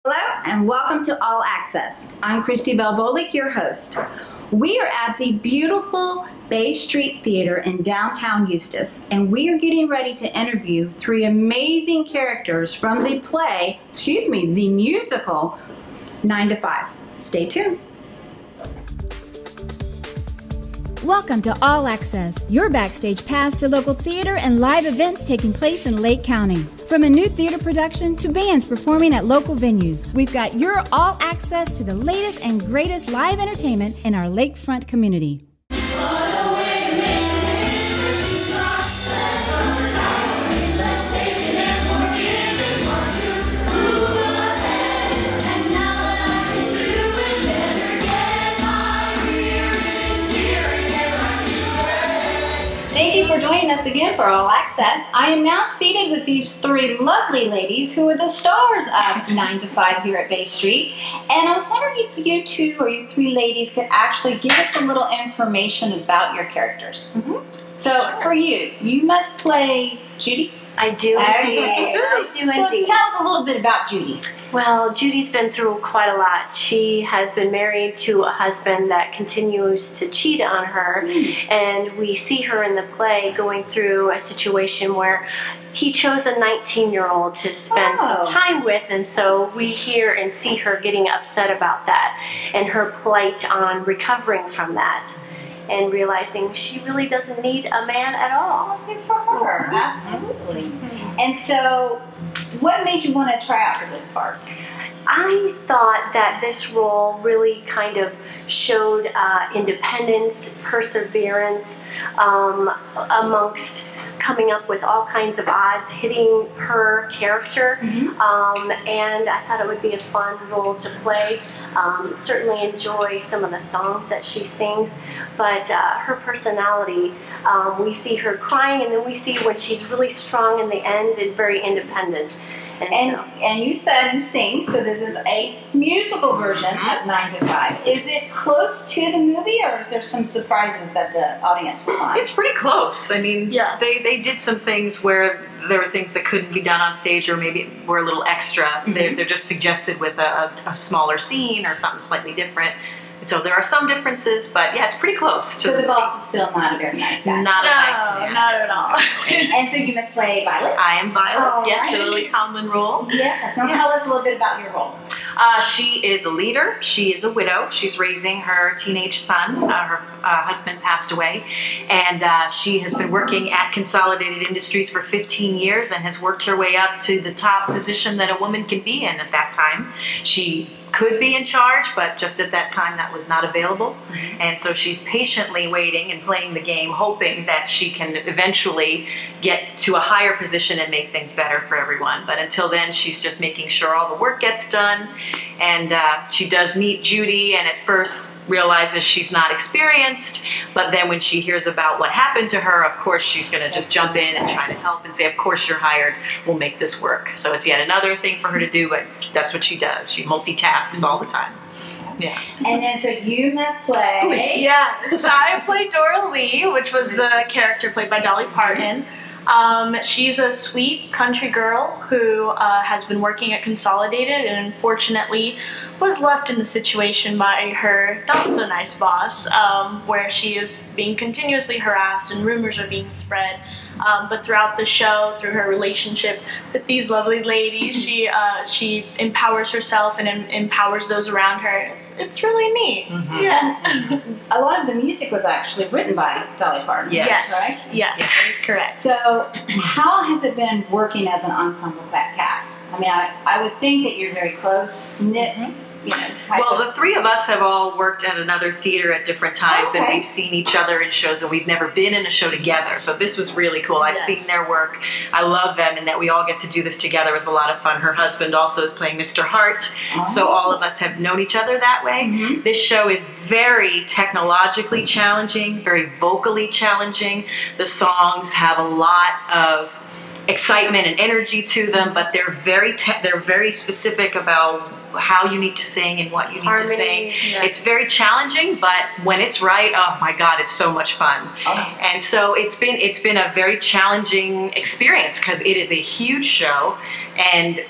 Hello and welcome to All Access. I'm Christy Bell-Bolick, your host. We are at the beautiful Bay Street Theater in downtown Eustis, and we are getting ready to interview three amazing characters from the the musical 9 to 5. Stay tuned. Welcome to All Access, your backstage pass to local theater and live events taking place in Lake County. From a new theater production to bands performing at local venues, we've got your all access to the latest and greatest live entertainment in our lakefront community. Thank you for joining us again for All Access. I am now seated with these three lovely ladies who are the stars of 9 to 5 here at Bay Street. And I was wondering if you two or you three ladies could actually give us a little information about your characters. So for you must play Judy. I do indeed. So tell us a little bit about Judy. Well, Judy's been through quite a lot. She has been married to a husband that continues to cheat on her, and we see her in the play going through a situation where he chose a 19-year-old to spend some time with, and so we hear and see her getting upset about that and her plight on recovering from that and realizing she really doesn't need a man at all. Good for her, absolutely. And so, what made you want to try out for this part? I thought that this role really kind of showed independence, perseverance, amongst coming up with all kinds of odds, hitting her character, and I thought it would be a fun role to play. Certainly enjoy some of the songs that she sings, but her personality, we see her crying, and then we see when she's really strong in the end and very independent. And you said you sing, so this is a musical version of 9 to 5. Is it close to the movie, or is there some surprises that the audience will find? It's pretty close. I mean, they did some things where there were things that couldn't be done on stage, or maybe were a little extra. They're just suggested with a smaller scene or something slightly different. So there are some differences, but yeah, it's pretty close. So the boss is still not a very nice guy. Not at all. And so you must play Violet? I am Violet, yes, right. the Lily Tomlin role. Yes. Now tell us a little bit about your role. She is a leader. She is a widow. She's raising her teenage son. Her husband passed away. And she has been working at Consolidated Industries for 15 years and has worked her way up to the top position that a woman can be in at that time. She could be in charge, but just at that time that was not available. And so she's patiently waiting and playing the game, hoping that she can eventually get to a higher position and make things better for everyone. But until then, she's just making sure all the work gets done. And she does meet Judy, and at first realizes she's not experienced, but then when she hears about what happened to her, of course she's going to just jump in and try to help and say, of course you're hired, we'll make this work. So it's yet another thing for her to do, but that's what she does. She multitasks all the time. Yeah. And then so you must play... Yes, I played Dora Lee, which was the character played by Dolly Parton. She's a sweet country girl who has been working at Consolidated and unfortunately was left in the situation by her not so nice boss, where she is being continuously harassed and rumors are being spread. But throughout the show, through her relationship with these lovely ladies, she empowers herself and empowers those around her. It's really neat. Yeah. A lot of the music was actually written by Dolly Parton. Yes. Right? Yes, that is correct. So how has it been working as an ensemble cast? I mean, I would think that you're very close knit. Well, the three of us have all worked at another theater at different times, and we've seen each other in shows, and we've never been in a show together. So this was really cool. I've seen their work. I love them, and that we all get to do this together was a lot of fun. Her husband also is playing Mr. Hart, so all of us have known each other that way. This show is very technologically challenging, very vocally challenging. The songs have a lot of excitement and energy to them, but they're very specific about how you need to sing and what you need to sing. Yes. It's very challenging, but when it's right, oh my God, it's so much fun. And so it's been a very challenging experience because it is a huge show, and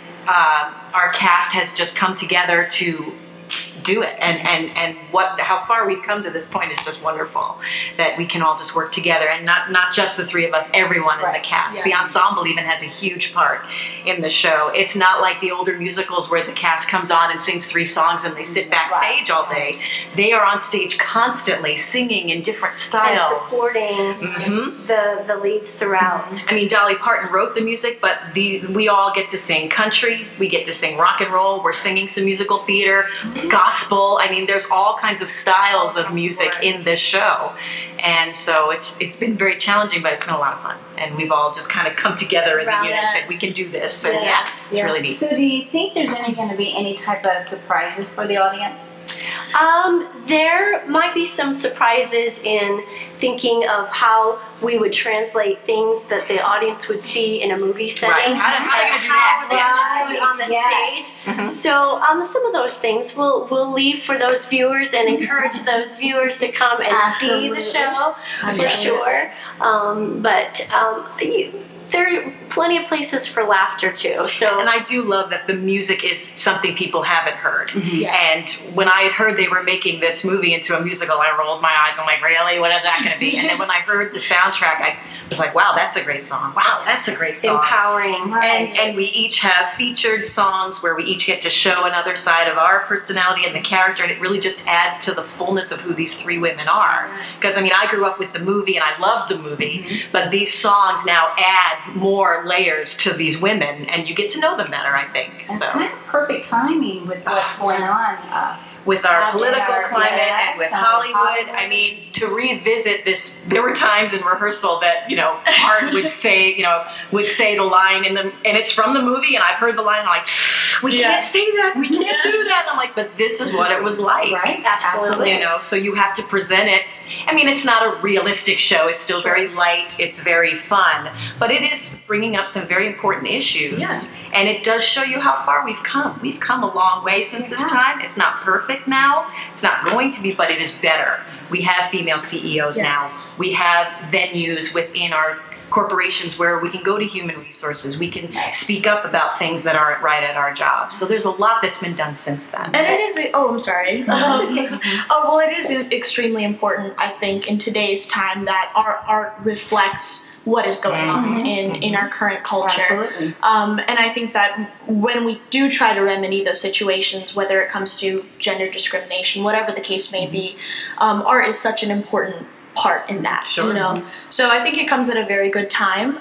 our cast has just come together to do it, and how far we've come to this point is just wonderful, that we can all just work together, and not just the three of us, everyone in the cast. The ensemble even has a huge part in the show. It's not like the older musicals where the cast comes on and sings 3 songs and they sit backstage all day. They are on stage constantly singing in different styles and supporting the leads throughout. I mean, Dolly Parton wrote the music, but we all get to sing country, we get to sing rock and roll, we're singing some musical theater, gospel. I mean, there's all kinds of styles of music in this show. And so it's been very challenging, but it's been a lot of fun. And we've all just kind of come together as a unit and said, we can do this. And it's really neat. So do you think there's going to be any type of surprises for the audience? There might be some surprises in thinking of how we would translate things that the audience would see in a movie setting. Right. How are they going to do that? On the stage. So some of those things we'll leave for those viewers and encourage those viewers to come and see the show for sure. There are plenty of places for laughter too. So, and I do love that the music is something people haven't heard. And when I had heard they were making this movie into a musical, I rolled my eyes. I'm like, really? What is that going to be? And then when I heard the soundtrack, I was like, wow, that's a great song. Wow, that's a great song. Empowering. And we each have featured songs where we each get to show another side of our personality and the character, and it really just adds to the fullness of who these 3 women are. Because, I mean, I grew up with the movie, and I love the movie, but these songs now add more layers to these women, and you get to know them better, I think. It's kind of perfect timing with what's going on. With our political climate and with Hollywood. I mean, to revisit this, there were times in rehearsal that, Art would say, the line and it's from the movie, and I've heard the line, and I'm like, we can't say that, we can't do that. And I'm like, but this is what it was like. Right, absolutely. So you have to present it. I mean, it's not a realistic show. It's still very light. It's very fun. But it is bringing up some very important issues. And it does show you how far we've come. We've come a long way since this time. It's not perfect now. It's not going to be, but it is better. We have female CEOs now. We have venues within our corporations where we can go to human resources. We can speak up about things that aren't right at our job. So there's a lot that's been done since then. And it is, I'm sorry. Well, it is extremely important, I think, in today's time that our art reflects what is going on in our current culture. Absolutely. And I think that when we do try to remedy those situations, whether it comes to gender discrimination, whatever the case may be, art is such an important part in that, So I think it comes at a very good time,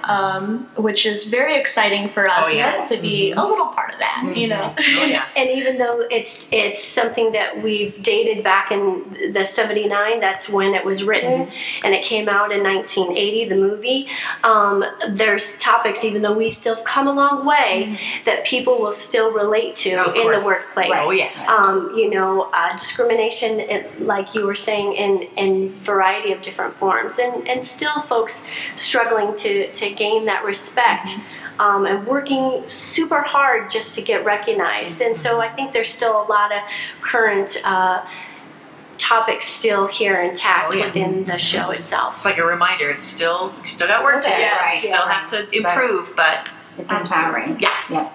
which is very exciting for us to be a little part of that, And even though it's something that we've dated back in the 79, that's when it was written, and it came out in 1980, the movie, there's topics, even though we still have come a long way, that people will still relate to in the workplace. Right. Oh, yes. Discrimination, like you were saying, in variety of different forms, and still folks struggling to gain that respect, and working super hard just to get recognized. And so I think there's still a lot of current topics still here intact within the show itself. It's like a reminder. It's still got work to do. We still have to improve, but it's empowering. Yeah.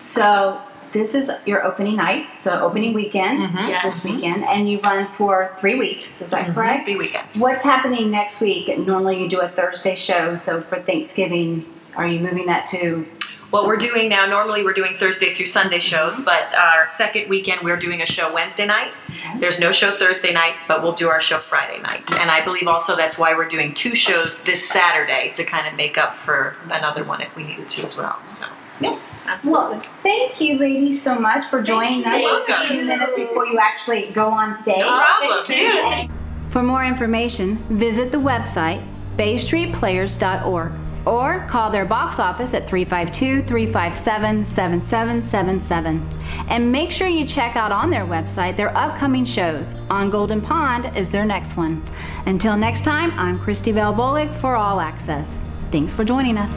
So this is your opening night, so opening weekend is this weekend, and you run for 3 weeks, is that correct? 3 weekends. What's happening next week? Normally you do a Thursday show, so for Thanksgiving, are you moving that to? What we're doing now, normally we're doing Thursday through Sunday shows, but our second weekend we're doing a show Wednesday night. There's no show Thursday night, but we'll do our show Friday night. And I believe also that's why we're doing 2 shows this Saturday to kind of make up for another one if we needed to as well. So, yeah. Absolutely. Well, thank you, ladies, so much for joining us a few minutes before you actually go on stage. No problem. Thank you. For more information, visit the website baystreetplayers.org or call their box office at 352-357-7777. And make sure you check out on their website their upcoming shows. On Golden Pond is their next one. Until next time, I'm Christy Valbolic for All Access. Thanks for joining us.